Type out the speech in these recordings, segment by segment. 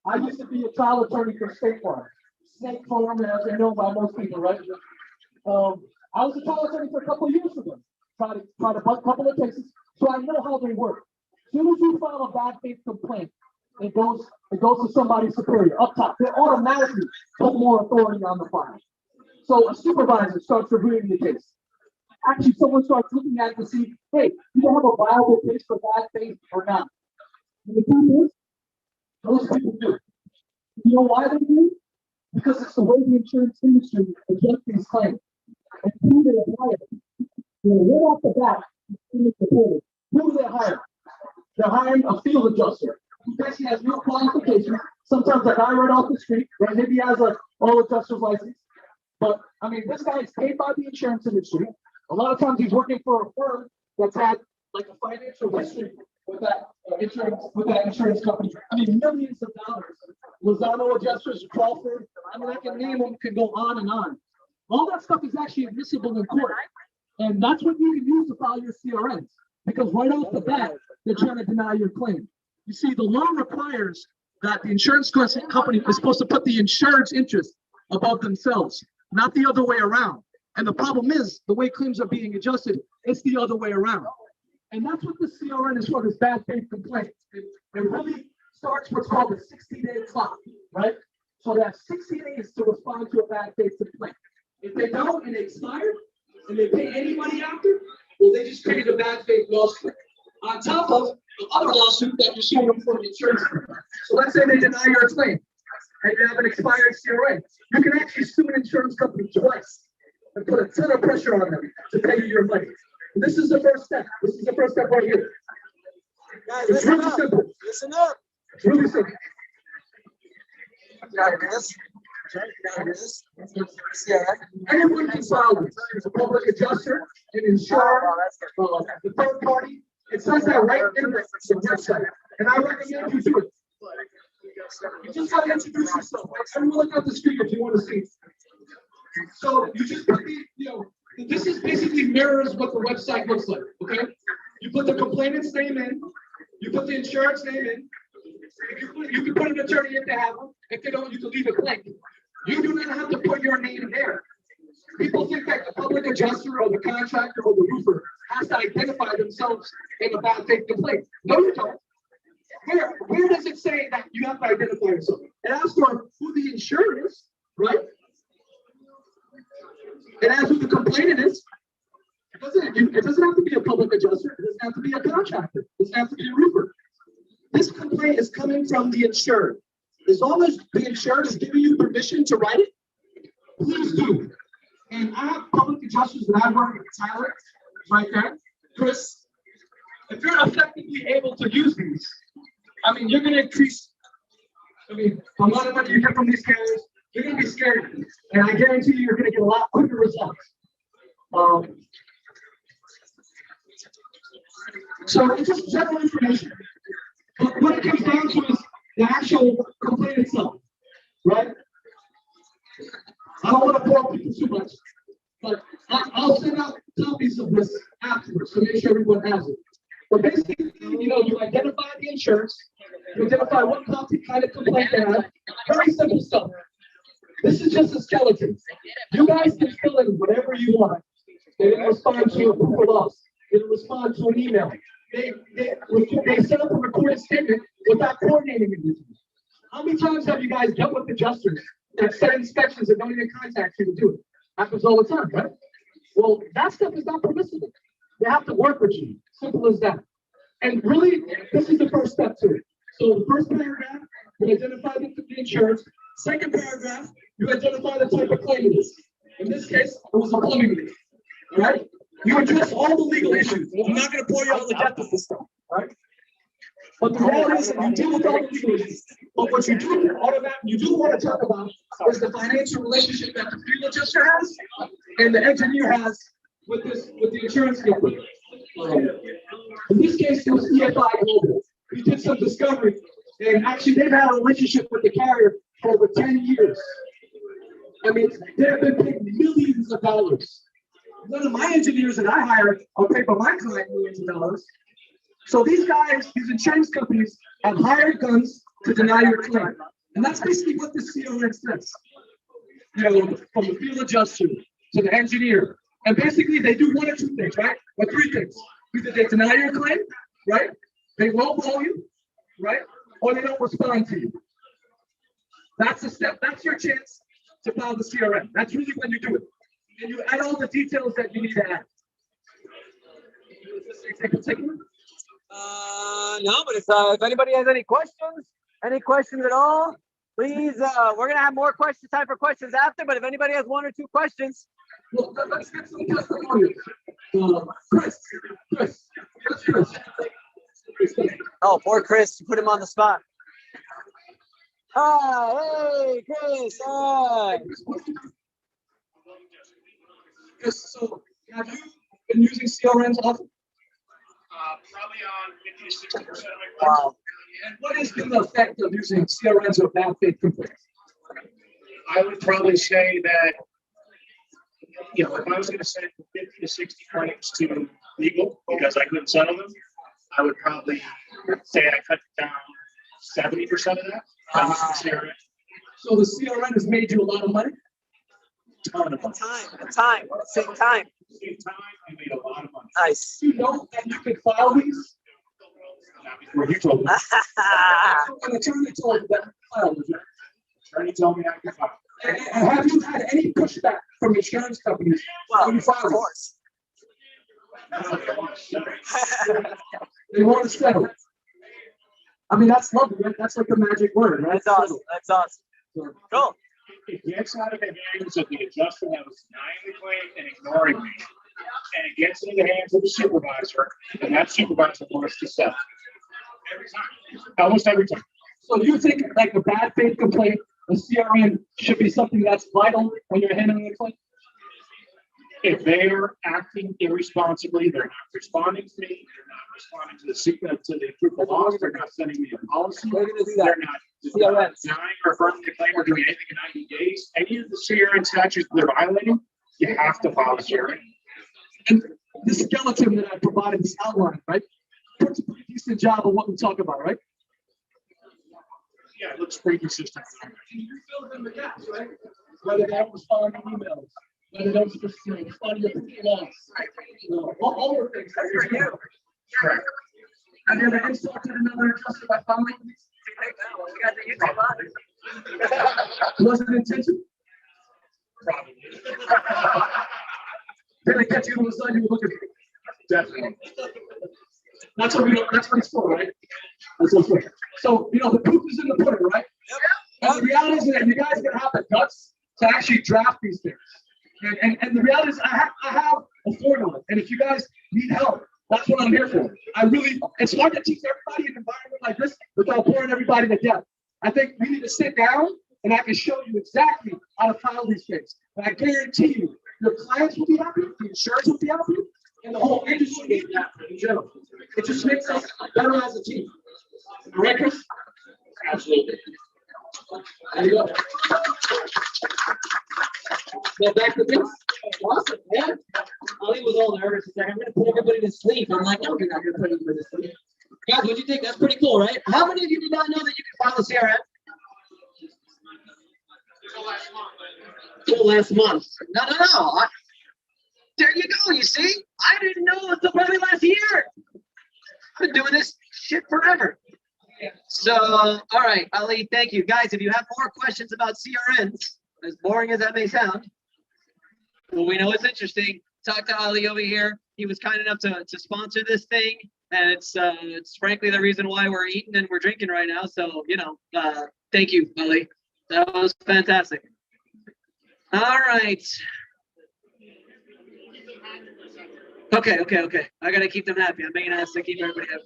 I used to be a trial attorney for State Farm. Snake Farm, as they know by most people, right? I was a trial attorney for a couple of years for them. Tried a couple of cases, so I know how they work. As soon as you file a bad faith complaint, it goes to somebody superior up top. They automatically put more authority on the file. So a supervisor starts reviewing the case. Actually, someone starts looking at it to see, hey, do you have a viable case for bad faith or not? And the truth is, those people do. You know why they do? Because it's the way the insurance industry adjusts these claims. And who do they hire? Right off the bat, who do they hire? They're hiring a field adjuster who basically has no qualifications. Sometimes a guy right off the street, right? Maybe he has a all adjuster's license. But I mean, this guy is paid by the insurance industry. A lot of times he's working for a firm that's had like a financial history with that insurance company. I mean, millions of dollars. Lozano adjusters, Crawford. I mean, I can name them. Can go on and on. All that stuff is actually admissible in court, and that's what you can use to file your CRNs. Because right off the bat, they're trying to deny your claim. You see, the law requires that the insurance company is supposed to put the insured's interest above themselves, not the other way around. And the problem is, the way claims are being adjusted, it's the other way around. And that's what the CRN is for, this bad faith complaint. It really starts what's called a 60-day clock, right? So they have 60 days to respond to a bad faith complaint. If they don't and they expire, and they pay any money after, well, they just created a bad faith lawsuit. On top of the other lawsuit that you're suing them for the insurance company. So let's say they deny your claim, and you have an expired CRN. You can actually sue an insurance company twice and put a ton of pressure on them to pay you your money. And this is the first step. This is the first step right here. Guys, it's really simple. Listen up. It's really simple. Anyone can file this. It's a public adjuster, an insurer, the third party. It says that right in the website. And I recommend you do it. You just got to introduce yourself. Everyone look up the screen if you want to see. So you just put this is basically mirrors what the website looks like, okay? You put the complainant's name in, you put the insurance name in, you can put an attorney if they have one. If they don't, you can leave it blank. You do not have to put your name there. People think that the public adjuster or the contractor or the roofer has to identify themselves in a bad faith complaint. No, you don't. Where does it say that you have to identify yourself? It asks for who the insurer is, right? It asks who the complainant is. It doesn't have to be a public adjuster. It doesn't have to be a contractor. It doesn't have to be a roofer. This complaint is coming from the insured. As long as the insured is giving you permission to write it, please do. And I have public adjusters that I work with, Tyler, right there, Chris. If you're effectively able to use these, I mean, you're going to increase, the amount of money you get from these carriers, you're going to be scared. And I guarantee you, you're going to get a lot quicker results. So it's just general information. But what it comes down to is the actual complaint itself, right? I don't want to bore people too much, but I'll send out copies of this afterwards to make sure everyone has it. But basically, you identify the insurance, you identify what kind of complaint they have. Very simple stuff. This is just a skeleton. You guys can fill in whatever you want. They didn't respond to a Google loss. They didn't respond to an email. They set up a recorded statement without coordinating it. How many times have you guys dealt with adjusters that set inspections and don't even contact you to do it? Happens all the time, right? Well, that stuff is not permissible. They have to work with you. Simple as that. And really, this is the first step to it. So the first paragraph, you identify the insurance. Second paragraph, you identify the type of claim it is. In this case, it was a plumbing leak. All right? You address all the legal issues. I'm not going to pour you all the depth of this stuff. All right? But the reality is that you deal with all the legal issues. But what you do want to talk about is the financial relationship that the field adjuster has and the engineer has with the insurance company. In this case, it was EFI Global. We did some discovery, and actually they've had a relationship with the carrier for over 10 years. I mean, they've been paid millions of dollars. None of my engineers that I hired are paid by my client millions of dollars. So these guys, these insurance companies, have hired guns to deny your claim. And that's basically what this CRM says. You know, from the field adjuster to the engineer. And basically they do one or two things, right? Or three things. Either they deny your claim, right? They lowball you, right? Or they don't respond to you. That's the step. That's your chance to file the CRM. That's really when you do it. And you add all the details that you need to add. No, but if anybody has any questions at all, please, we're gonna have more time for questions after, but if anybody has one or two questions. Well, let's get some testimonials. Chris. Oh, poor Chris, you put him on the spot. Hi, hey, Chris, hi. Chris, so have you been using CRMs often? Probably on 50 to 60% of my clients. Wow. And what has been the effect of using CRMs or bad faith complaints? I would probably say that, if I was going to send 50 to 60 claims to legal because I couldn't settle them, I would probably say I cut down 70% of that. By using CRM. So the CRM has made you a lot of money? Ton of money. Time, same time. Same time, I made a lot of money. Nice. You know that you can file these? Not before you told me. An attorney told you that file these, right? Attorney told me I could file. And have you had any pushback from insurance companies Well, when you file of these? course. No, they want to settle. They want to settle. I mean, that's lovely, right? That's like the magic word, right? That's awesome. That's awesome. Cool. It gets out of the hands of the adjuster that was denying the claim and ignoring me. And it gets into the hands of the supervisor, and that supervisor wants to settle. Every time. Almost every time. So you think like a bad faith complaint, a CRM should be something that's vital when you're handling a claim? If they are acting irresponsibly, they're not responding to me, they're not responding to the proof of loss, they're not sending me a policy, We're gonna do that. they're not denying or affirming the claim or doing anything in 90 days, any of the CRM statutes they're violating, you have to file a CRM. And the skeleton that I provided, this outline, right? Puts a pretty decent job of what we talk about, right? Yeah, it looks pretty consistent. You filled in the gaps, right? Whether they don't respond to emails, whether they don't respond to your proof of loss, all the things that you're doing. Correct. Have you ever insulted another adjuster by filing these? Was it intentional? Probably. Did it get you to the side you were looking for? Definitely. That's what it's for, right? That's what it's for. So, the proof is in the pudding, right? Yep. And the reality is that you guys are gonna have the guts to actually draft these things. And the reality is I have a formula. And if you guys need help, that's what I'm here for. It's hard to teach everybody in an environment like this without pouring everybody to death. I think we need to sit down and I can show you exactly how to file these things. And I guarantee you, your clients will be happy, the insurance will be happy, and the whole industry will be happy in general. It just makes us better as a team. Right, Chris? Absolutely. There you go. Now back to this. Awesome, man. Ali was all nervous. He's like, I'm going to put everybody to sleep. I'm like, no, you're not going to put anybody to sleep. Guys, what do you think? That's pretty cool, right? How many of you did not know that you could file a CRM? Till last month. No. There you go. You see? I didn't know until probably last year. I've been doing this shit forever. So, all right, Ali, thank you. Guys, if you have more questions about CRMs, as boring as that may sound, well, we know it's interesting. Talk to Ali over here. He was kind enough to sponsor this thing, and it's frankly the reason why we're eating and we're drinking right now. So, thank you, Ali. That was fantastic. All right. Okay. I gotta keep them happy. I'm being asked to keep everybody happy.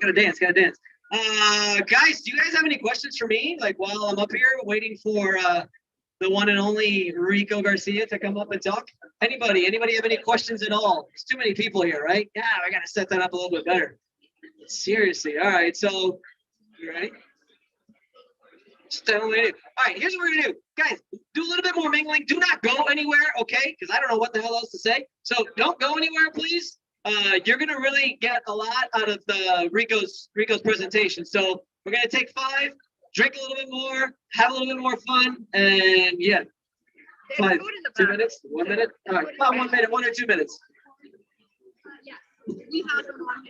Gotta dance. Guys, do you guys have any questions for me? Like while I'm up here waiting for the one and only Rico Garcia to come up and talk? Anybody have any questions at all? There's too many people here, right? Yeah, I gotta set that up a little bit better. Seriously. All right, so you ready? All right, here's what we're gonna do. Guys, do a little bit more mingling. Do not go anywhere, okay? Because I don't know what the hell else to say. So don't go anywhere, please. You're gonna really get a lot out of the Rico's presentation. So we're gonna take 5 drink a little bit more, have a little bit more fun, and yeah. There's 5, food in the 2 back. minutes, 1 minute, all right, about 1 minute, 1 or 2 minutes. Yeah. We have them on here.